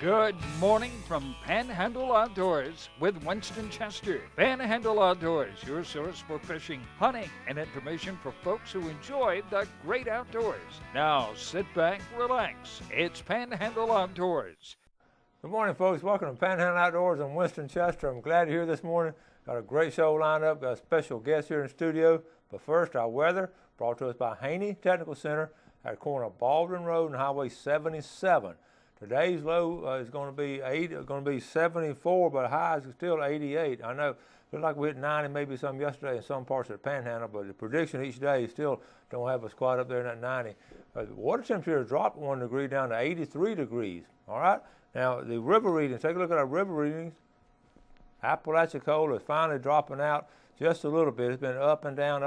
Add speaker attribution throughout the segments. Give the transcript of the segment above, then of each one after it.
Speaker 1: Good morning from Panhandle Outdoors with Winston Chester. Panhandle Outdoors, your source for fishing, hunting, and information for folks who enjoy the great outdoors. Now sit back, relax. It's Panhandle Outdoors.
Speaker 2: Good morning, folks. Welcome to Panhandle Outdoors. I'm Winston Chester. I'm glad you're here this morning. Got a great show lined up. Got a special guest here in the studio. But first, our weather brought to us by Haney Technical Center at the corner of Baldwin Road and Highway 77. Today's low is going to be 74, but high is still 88. I know, looks like we hit 90 maybe some yesterday in some parts of the Panhandle, but the prediction each day still don't have us quite up there in that 90. The water temperature dropped 1 degree down to 83 degrees. All right. Now the river readings. Take a look at our river readings. Apalachicola is finally dropping out just a little bit. It's been up and down,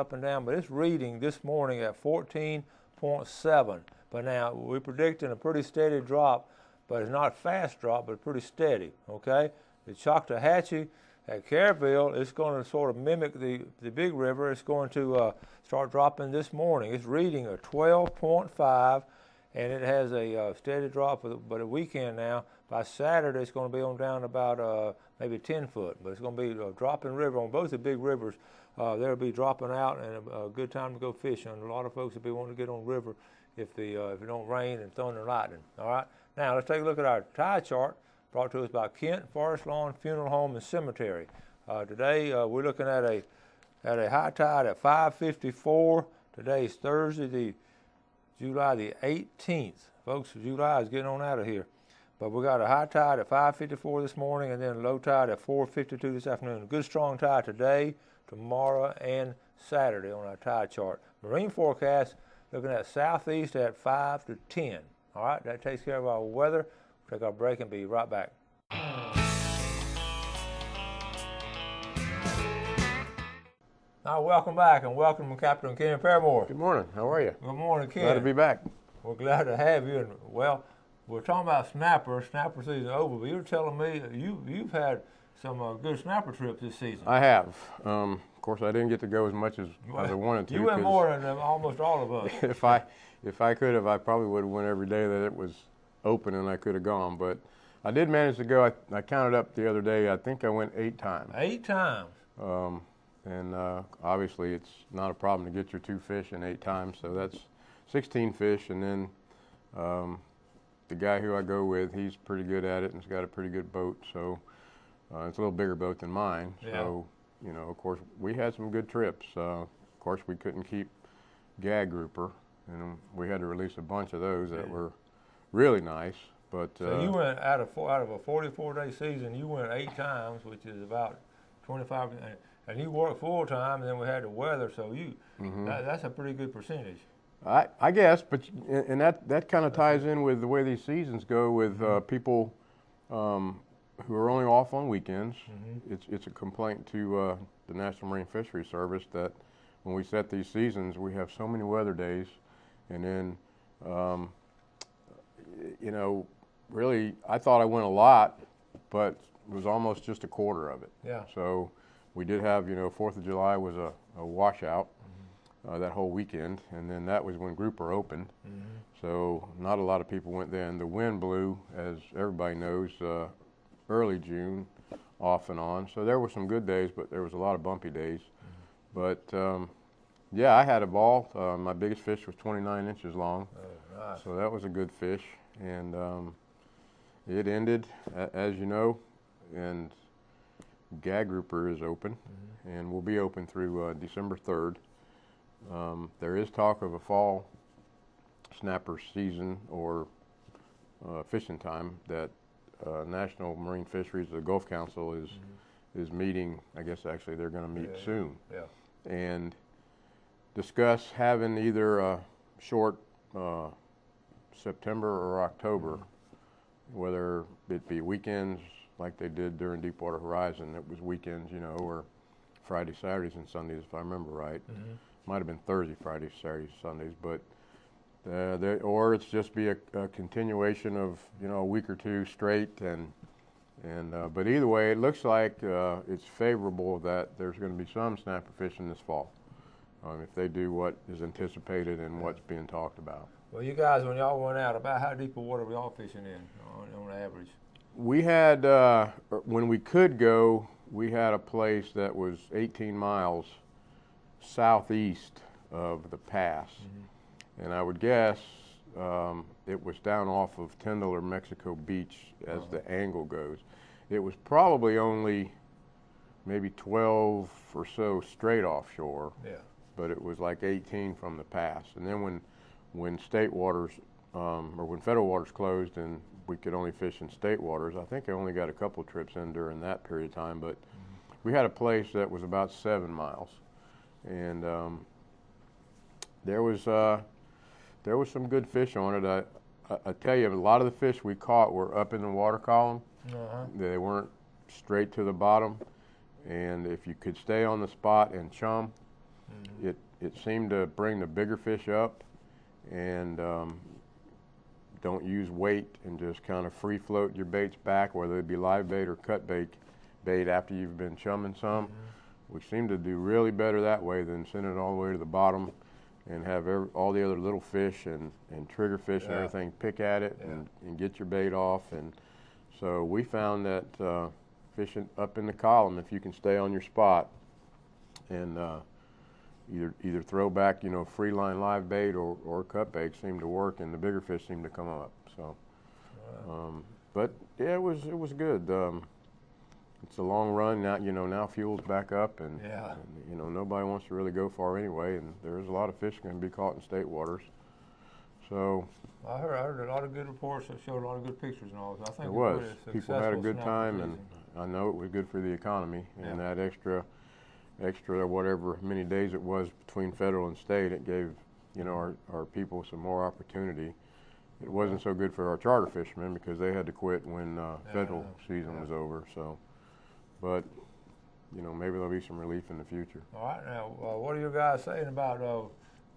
Speaker 2: but it's reading this morning at 14.7. But now we're predicting a pretty steady drop. But it's not a fast drop, but pretty steady, okay? The Choctawhatchee at Caryville is going to sort of mimic the big river. It's going to start dropping this morning. It's reading a 12.5, and it has a steady drop, but a weekend now. By Saturday, it's going to be on down about maybe 10 foot, but it's going to be a dropping river on both the big rivers. They'll be dropping out, and a good time to go fishing. A lot of folks will be wanting to get on the river if it don't rain and thunder and lightning, all right? Now, let's take a look at our tide chart brought to us by Kent Forest Lawn Funeral Home and Cemetery. Today, we're looking at a high tide at 5:54. Today is Thursday, July the 18th. Folks, July is getting on out of here. But we got a high tide at 5:54 this morning and then a low tide at 4:52 this afternoon. A good strong tide today, tomorrow, and Saturday on our tide chart. Marine forecast looking at southeast at 5 to 10. All right, that takes care of our weather. We'll take our break and be right back. Now, welcome back, and welcome to Captain Ken Paramore.
Speaker 3: Good morning. How are you?
Speaker 2: Good morning, Ken.
Speaker 3: Glad to be back.
Speaker 2: We're glad to have you. And well, we're talking about snapper. Snapper season over, but you were telling me you've had some good snapper trips this season.
Speaker 3: I have. Of course, I didn't get to go as much as I wanted to.
Speaker 2: You went more than almost all of us.
Speaker 3: If I could have, I probably would have went every day that it was open and I could have gone. But I did manage to go. I counted up the other day. I think I went 8 times. 8 times. And obviously, it's not a problem to get your 2 fish in 8 times. So that's 16 fish. And then the guy who I go with, he's pretty good at it and he's got a pretty good boat. So it's a little bigger boat than mine.
Speaker 2: Yeah.
Speaker 3: So, you know, of course, we had some good trips. Of course, we couldn't keep gag grouper. And we had to release a bunch of those that were really nice. But
Speaker 2: so you went out of a 44-day season, you went 8 times, which is about 25, and you worked full time. And then we had the weather, so that's a pretty good percentage.
Speaker 3: I guess, but and that kind of ties in with the way these seasons go with people who are only off on weekends. It's a complaint to the National Marine Fisheries Service that when we set these seasons, we have so many weather days. And then, you know, really, I thought I went a lot, but it was almost just a quarter of it.
Speaker 2: Yeah.
Speaker 3: So we did have, 4th of July was a washout that whole weekend, and then that was when grouper opened. So not a lot of people went then. The wind blew, as everybody knows, early June, off and on. So there were some good days, but there was a lot of bumpy days. But yeah, I had a ball. My biggest fish was 29 inches long.
Speaker 2: Oh, nice.
Speaker 3: So that was a good fish. And it ended, as you know, and gag grouper is open and will be open through December 3rd. There is talk of a fall snapper season or fishing time that National Marine Fisheries, the Gulf Council, is meeting. I guess actually they're going to meet soon.
Speaker 2: Yeah.
Speaker 3: And discuss having either a short September or October, whether it be weekends like they did during Deepwater Horizon. It was weekends, or Friday, Saturdays, and Sundays, if I remember right. Might have been Thursday, Friday, Saturdays, Sundays, but or it's just be a continuation of a week or two straight, but either way, it looks like it's favorable that there's going to be some snapper fishing this fall. If they do what is anticipated and what's being talked about.
Speaker 2: Well, you guys, when y'all went out, about how deep of water were y'all fishing in on average?
Speaker 3: We had, when we could go, we had a place that was 18 miles southeast of the pass. Mm-hmm. And I would guess it was down off of Tyndall or Mexico Beach as the angle goes. It was probably only maybe 12 or so straight offshore, but it was like 18 from the pass. And then when state waters, or when federal waters closed and we could only fish in state waters, I think I only got a couple trips in during that period of time, but we had a place that was about 7 miles. And there was some good fish on it. I tell you, a lot of the fish we caught were up in the water column. They weren't straight to the bottom. And if you could stay on the spot and chum, it seemed to bring the bigger fish up, and don't use weight and just kind of free float your baits back, whether it be live bait or cut bait after you've been chumming some, which seemed to do really better that way than sending it all the way to the bottom and have all the other little fish and trigger fish and everything pick at it and get your bait off. And so we found that fishing up in the column, if you can stay on your spot and either throw back, free line live bait or cut bait seemed to work, and the bigger fish seemed to come up. So, but yeah, it was good. It's a long run now. Now fuel's back up, and nobody wants to really go far anyway. And there's a lot of fish going to be caught in state waters. So
Speaker 2: I heard a lot of good reports that showed a lot of good pictures and all. So I think
Speaker 3: it was. People had a good time, and I know it was good for the economy. And that extra whatever many days it was between federal and state, it gave our people some more opportunity. It wasn't so good for our charter fishermen because they had to quit when federal season was over. So, but maybe there'll be some relief in the future.
Speaker 2: All right, now what are you guys saying about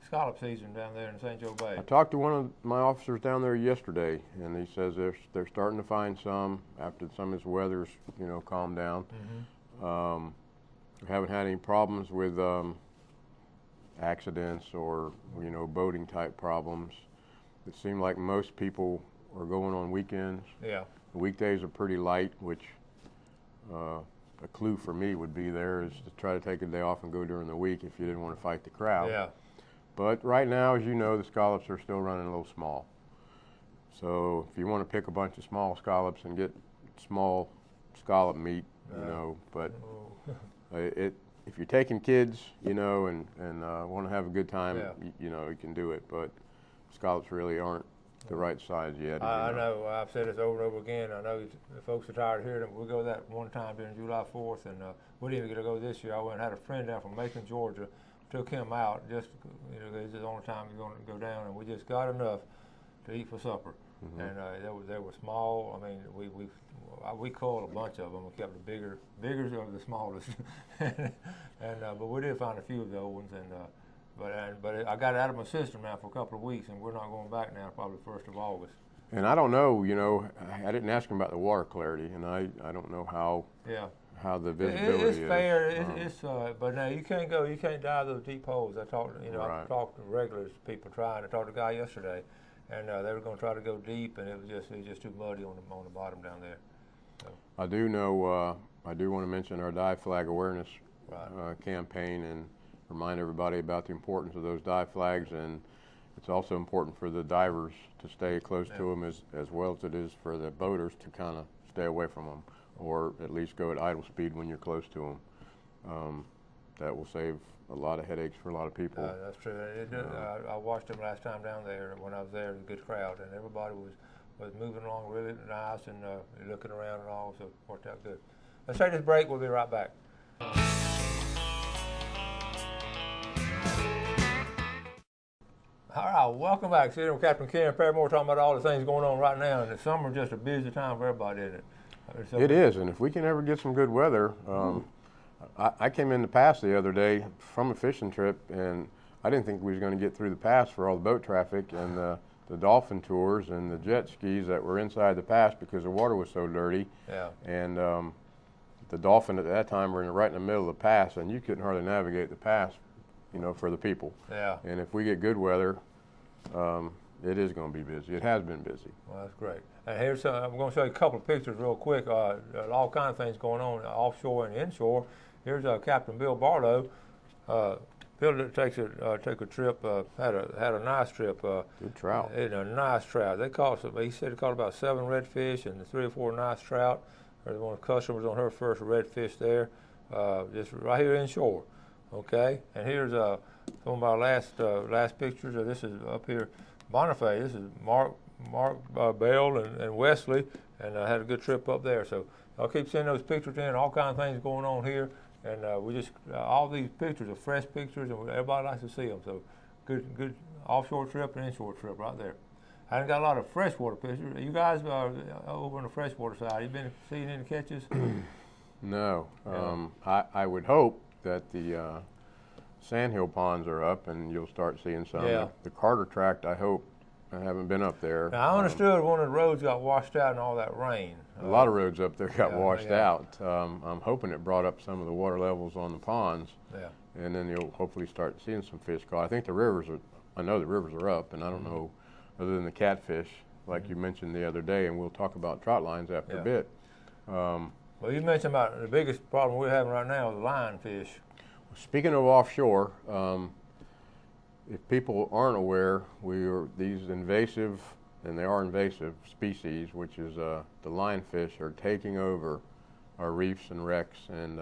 Speaker 2: scallop season down there in St. Joe Bay?
Speaker 3: I talked to one of my officers down there yesterday, and he says they're starting to find some after some of this weather's calmed down. We haven't had any problems with accidents or boating type problems. It seemed like most people are going on weekends. The weekdays are pretty light, which a clue for me would be there is to try to take a day off and go during the week if you didn't want to fight the crowd. But right now, as you know, the scallops are still running a little small. So if you want to pick a bunch of small scallops and get small scallop meat, but if you're taking kids, and want to have a good time, you can do it. But scallops really aren't the right size yet.
Speaker 2: I know. I've said this over and over again. I know the folks are tired of hearing it. We'll go that one time during July 4th, and we didn't even get to go this year. I went and had a friend down from Macon, Georgia. Took him out just, it's the only time he's going to go down, and we just got enough to eat for supper. And they were small. I mean, we caught a bunch of them. We kept the bigger of the smallest, but we did find a few of the old ones. But I got it out of my system now for a couple of weeks, and we're not going back now. Probably 1st of August.
Speaker 3: And I don't know. I didn't ask him about the water clarity, and I don't know how. How the visibility
Speaker 2: is. It's fair. But now you can't dive those deep holes. I talked to regulars, people trying. I talked to a guy yesterday, and they were going to try to go deep, and it was just too muddy on the bottom down there. So.
Speaker 3: I do know. I do want to mention our dive flag awareness campaign and remind everybody about the importance of those dive flags, and it's also important for the divers to stay close to them as well as it is for the boaters to kind of stay away from them, or at least go at idle speed when you're close to them. That will save a lot of headaches for a lot of people.
Speaker 2: That's true. I watched them last time down there when I was there. It was a good crowd, and everybody was moving along really nice and looking around and all, so it worked out good. Let's take this break. We'll be right back. All right, welcome back. Sitting with Captain Ken Paramore talking about all the things going on right now, and the summer's just a busy time for everybody, isn't it?
Speaker 3: It is, and if we can ever get some good weather, I came in the pass the other day from a fishing trip, and I didn't think we was going to get through the pass for all the boat traffic and the dolphin tours and the jet skis that were inside the pass because the water was so dirty. And the dolphin at that time were right in the middle of the pass, and you couldn't hardly navigate the pass, for the people. And if we get good weather, it is going to be busy. It has been busy.
Speaker 2: Well, that's great. And here's I'm going to show you a couple of pictures real quick. All kinds of things going on offshore and inshore. Here's Captain Bill Barlow. Bill takes a trip. Had a nice trip.
Speaker 3: Good trout.
Speaker 2: A nice trout. They caught some. He said he caught about 7 redfish and 3 or 4 nice trout. There's one of the customers on her first redfish there, just right here inshore. Okay, and here's some of our last pictures. This is up here, Bonifay. This is Mark Bell and Wesley, and I had a good trip up there. So I'll keep sending those pictures in. All kinds of things going on here, and we just all these pictures are fresh pictures, and everybody likes to see them. So good offshore trip and inshore trip right there. I haven't got a lot of freshwater pictures. You guys are over on the freshwater side. You been seeing any catches?
Speaker 3: No. I would hope that the sandhill ponds are up and you'll start seeing some.
Speaker 2: Yeah.
Speaker 3: The Carter Tract, I hope. I haven't been up there.
Speaker 2: Now, I understood one of the roads got washed out in all that rain.
Speaker 3: A lot of roads up there got washed out. I'm hoping it brought up some of the water levels on the ponds.
Speaker 2: Yeah.
Speaker 3: And then you'll hopefully start seeing some fish caught. I think I know the rivers are up, and I don't know, other than the catfish, like you mentioned the other day, and we'll talk about trot lines after a bit.
Speaker 2: Well, you mentioned about the biggest problem we're having right now is lionfish.
Speaker 3: Speaking of offshore, if people aren't aware, these invasive, and they are invasive species, which is the lionfish, are taking over our reefs and wrecks and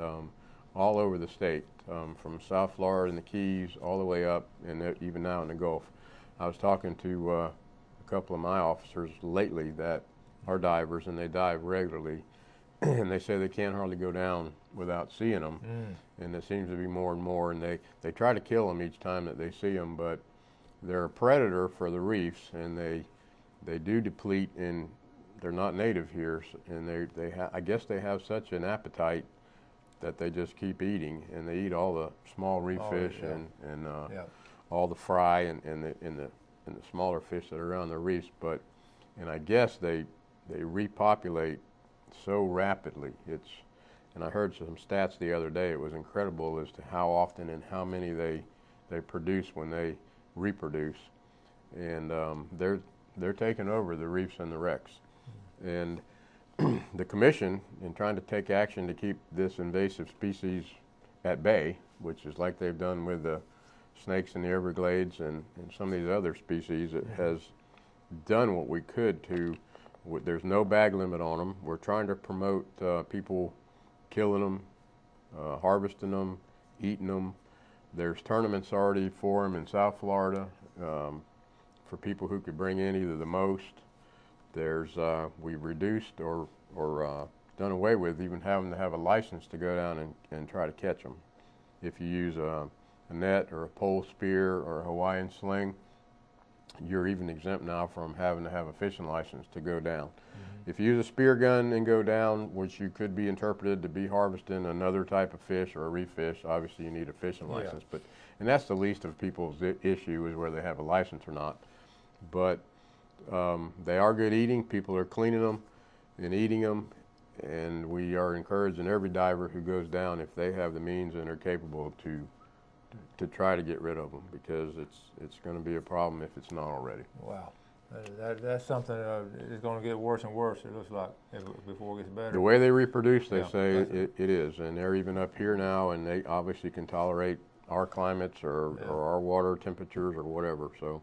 Speaker 3: all over the state, from South Florida and the Keys all the way up, and even now in the Gulf. I was talking to a couple of my officers lately that are divers, and they dive regularly, and they say they can't hardly go down without seeing them, and it seems to be more and more, and they try to kill them each time that they see them, but they're a predator for the reefs, and they do deplete, and they're not native here, and I guess they have such an appetite that they just keep eating, and they eat all the small reef fish and all the fry and the smaller fish that are around the reefs, and I guess they repopulate so rapidly. And I heard some stats the other day. It was incredible as to how often and how many they produce when they reproduce, and they're taking over the reefs and the wrecks. And the commission, in trying to take action to keep this invasive species at bay, which is like they've done with the snakes in the Everglades and some of these other species, it has done what we could to. There's no bag limit on them. We're trying to promote people killing them, harvesting them, eating them. There's tournaments already for them in South Florida for people who could bring in either the most. We've reduced or done away with even having to have a license to go down and try to catch them. If you use a net or a pole spear or a Hawaiian sling, you're even exempt now from having to have a fishing license to go down. If you use a spear gun and go down, which you could be interpreted to be harvesting another type of fish or a reef fish, obviously you need a fishing license. And that's the least of people's issue, is whether they have a license or not. But they are good eating. People are cleaning them and eating them, and we are encouraging every diver who goes down, if they have the means and are capable, to try to get rid of them, because it's going to be a problem if it's not already.
Speaker 2: Wow. That's something that is going to get worse and worse, it looks like, before it gets better.
Speaker 3: The way they reproduce, they say it is, and they're even up here now, and they obviously can tolerate our climates or our water temperatures or whatever. So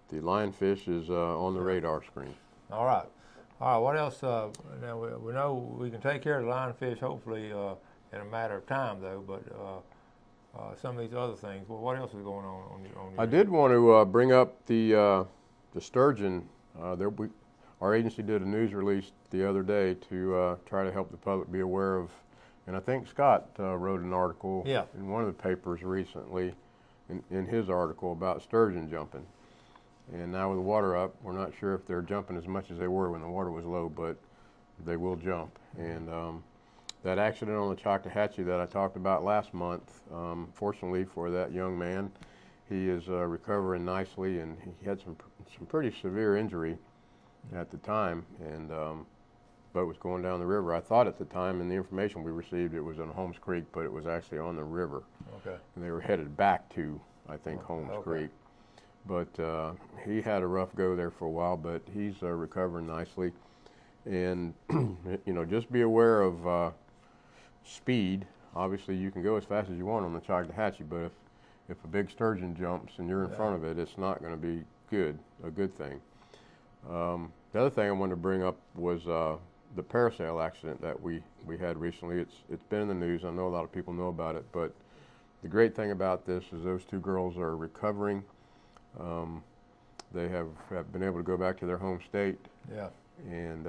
Speaker 3: the lionfish is on the radar screen.
Speaker 2: All right. What else? Now we know we can take care of the lionfish, hopefully, in a matter of time, though. But some of these other things. Well, what else is going on your
Speaker 3: I did want to bring up the sturgeon. Our agency did a news release the other day to try to help the public be aware of, and I think Scott wrote an article in one of the papers recently, in his article about sturgeon jumping. And now with the water up, we're not sure if they're jumping as much as they were when the water was low, but they will jump. And that accident on the Choctawhatchee that I talked about last month, fortunately for that young man, he is recovering nicely, and he had some pretty severe injury at the time, and boat was going down the river. I thought at the time, in the information we received, it was in Holmes Creek, but it was actually on the river. Okay. And they were headed back to, I think, Holmes Creek. but he had a rough go there for a while, but he's recovering nicely. And just be aware of speed. Obviously, you can go as fast as you want on the Chattahoochee, but if a big sturgeon jumps and you're in front of it, it's not going to be a good thing. The other thing I wanted to bring up was the parasail accident that we had recently. It's been in the news. I know a lot of people know about it, but the great thing about this is those two girls are recovering. They have been able to go back to their home state.
Speaker 2: Yeah.
Speaker 3: And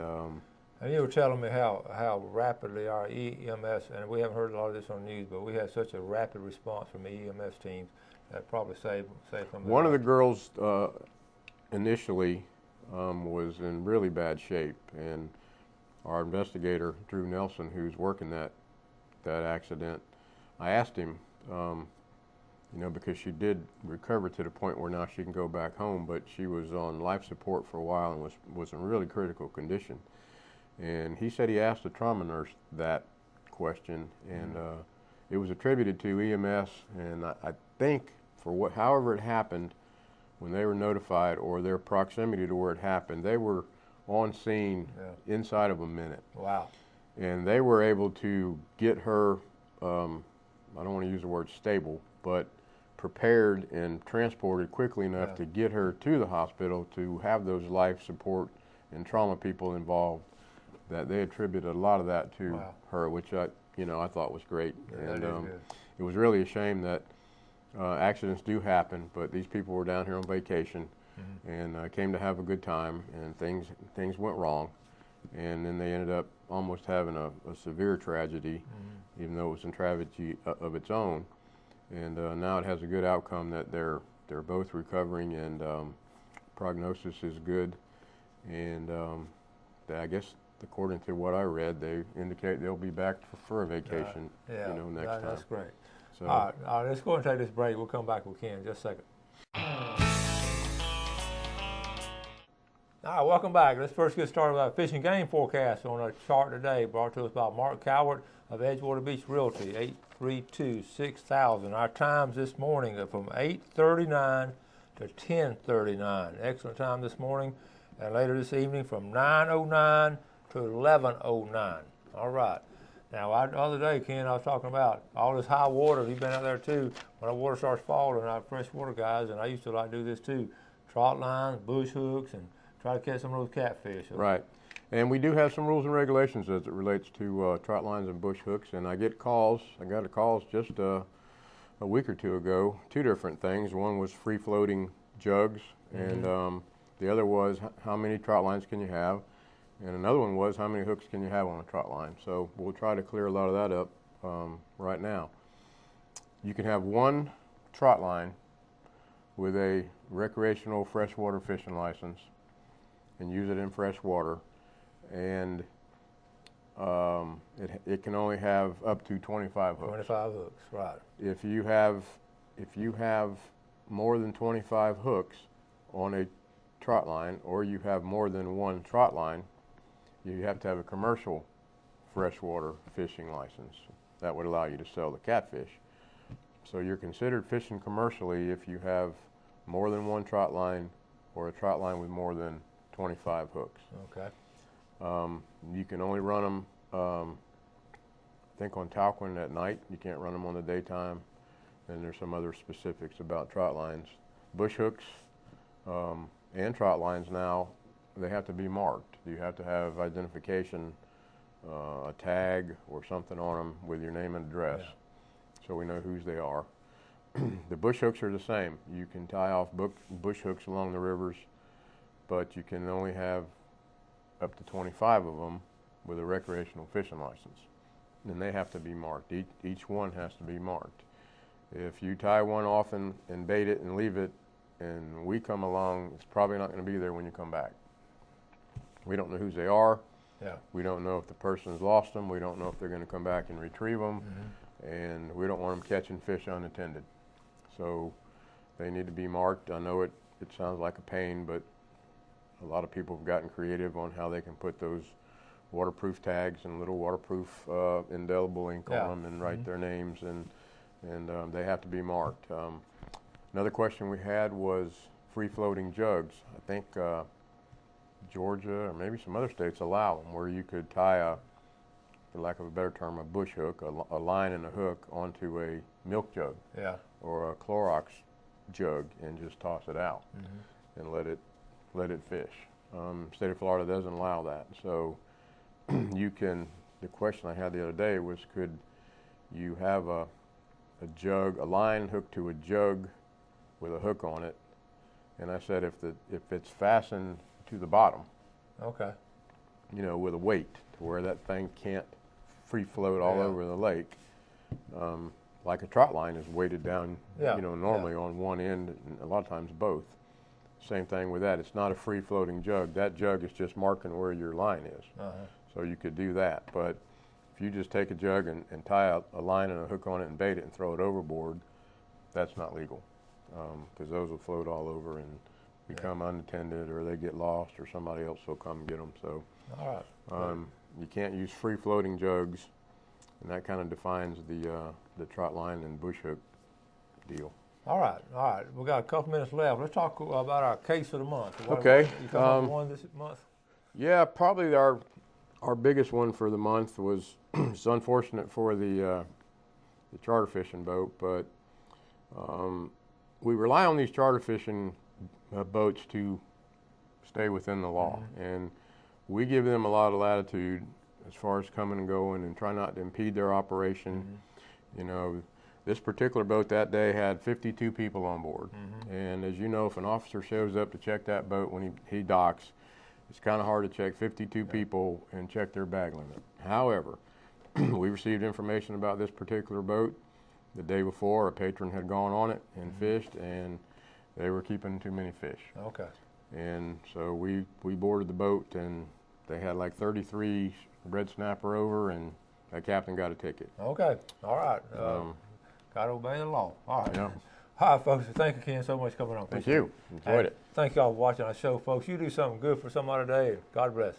Speaker 2: you were telling me how rapidly our EMS, and we haven't heard a lot of this on the news, but we had such a rapid response from the EMS teams that probably saved some.
Speaker 3: One of the girls initially was in really bad shape, and our investigator, Drew Nelson, who's working that accident, I asked him, because she did recover to the point where now she can go back home, but she was on life support for a while and was in really critical condition. And he said he asked the trauma nurse that question, and it was attributed to EMS, and I think however it happened, when they were notified or their proximity to where it happened, they were on scene inside of a minute.
Speaker 2: Wow.
Speaker 3: And they were able to get her, I don't want to use the word stable, but prepared and transported quickly enough to get her to the hospital to have those life support and trauma people involved, that they attributed a lot of that to her, which I thought was great.
Speaker 2: Yeah,
Speaker 3: and
Speaker 2: it
Speaker 3: was really a shame that accidents do happen, but these people were down here on vacation and came to have a good time, and things went wrong, and then they ended up almost having a severe tragedy, even though it was a tragedy of its own. And now it has a good outcome that they're both recovering, and prognosis is good. And I guess according to what I read, they indicate they'll be back for a vacation, next time.
Speaker 2: That's great.
Speaker 3: So,
Speaker 2: all right, let's go and take this break. We'll come back if we can in just a second. All right, welcome back. Let's first get started with our fishing game forecast on our chart today, brought to us by Mark Cowart of Edgewater Beach Realty, 832-6000. Our times this morning are from 8:39 to 10:39. Excellent time this morning. And later this evening from 9:09 to 11:09. All right. Now, the other day, Ken, I was talking about all this high water. You've been out there, too. When the water starts falling, our freshwater guys, and I used to like to do this, too, trot lines, bush hooks, and try to catch some of those catfish.
Speaker 3: Right. And we do have some rules and regulations as it relates to trot lines and bush hooks. And I get calls. I got a call just a week or two ago, two different things. One was free-floating jugs, and the other was how many trot lines can you have? And another one was how many hooks can you have on a trot line? So we'll try to clear a lot of that up right now. You can have one trot line with a recreational freshwater fishing license and use it in freshwater, and it can only have up to 25 hooks.
Speaker 2: 25 hooks, right.
Speaker 3: If you have more than 25 hooks on a trot line, or you have more than one trot line, you have to have a commercial freshwater fishing license. That would allow you to sell the catfish. So you're considered fishing commercially if you have more than one trot line or a trot line with more than 25 hooks.
Speaker 2: Okay.
Speaker 3: You can only run them, I think, on Talquin at night. You can't run them on the daytime. And there's some other specifics about trot lines. Bush hooks and trot lines now, they have to be marked. You have to have identification, a tag or something on them with your name and address, so we know whose they are. The bush hooks are the same. You can tie off bush hooks along the rivers, but you can only have up to 25 of them with a recreational fishing license. And they have to be marked. Each one has to be marked. If you tie one off and bait it and leave it, and we come along, it's probably not going to be there when you come back. We don't know whose they are.
Speaker 2: Yeah.
Speaker 3: We don't know if the person's lost them. We don't know if they're going to come back and retrieve them. And we don't want them catching fish unattended. So they need to be marked. I know it sounds like a pain, but a lot of people have gotten creative on how they can put those waterproof tags and little waterproof indelible ink on them and write their names, and they have to be marked. Another question we had was free-floating jugs. I think Georgia or maybe some other states allow them, where you could tie a, for lack of a better term, a bush hook, a line and a hook onto a milk jug,
Speaker 2: Yeah.
Speaker 3: or a Clorox jug, and just toss it out and let it fish. State of Florida doesn't allow that, so you can. The question I had the other day was, could you have a jug, a line hooked to a jug with a hook on it? And I said, if it's fastened to the bottom,
Speaker 2: Okay.
Speaker 3: you know, with a weight to where that thing can't free float all over the lake, like a trot line is weighted down, you know, normally on one end, and a lot of times both. Same thing with that. It's not a free floating jug. That jug is just marking where your line is. So you could do that. But if you just take a jug and tie a line and a hook on it and bait it and throw it overboard, that's not legal, because those will float all over and become unattended, or they get lost, or somebody else will come and get them. So
Speaker 2: All right.
Speaker 3: you can't use free floating jugs, and that kind of defines the trot line and bush hook deal.
Speaker 2: All right. We got a couple minutes left. Let's talk about our case of the month.
Speaker 3: Okay.
Speaker 2: You talking about one this month?
Speaker 3: Yeah, probably our biggest one for the month was, it's unfortunate for the charter fishing boat, but we rely on these charter fishing boats to stay within the law, and we give them a lot of latitude as far as coming and going, and try not to impede their operation. You know, this particular boat that day had 52 people on board, and as you know, if an officer shows up to check that boat when he docks, it's kind of hard to check 52 people and check their bag limit. However, we received information about this particular boat the day before. A patron had gone on it and fished, and they were keeping too many fish.
Speaker 2: Okay.
Speaker 3: And so we boarded the boat, and they had like 33 red snapper over, and that captain got a ticket.
Speaker 2: Okay. All right. Got to obey the law. All right.
Speaker 3: Yeah.
Speaker 2: All right, folks. Thank you, Ken, so much for coming on.
Speaker 3: Thank you. Enjoyed it.
Speaker 2: Thank y'all for watching our show, folks. You do something good for somebody today. God bless.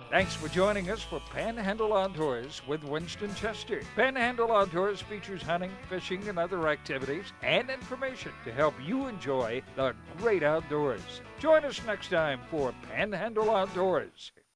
Speaker 1: Thanks for joining us for Panhandle Outdoors with Winston Chester. Panhandle Outdoors features hunting, fishing, and other activities and information to help you enjoy the great outdoors. Join us next time for Panhandle Outdoors.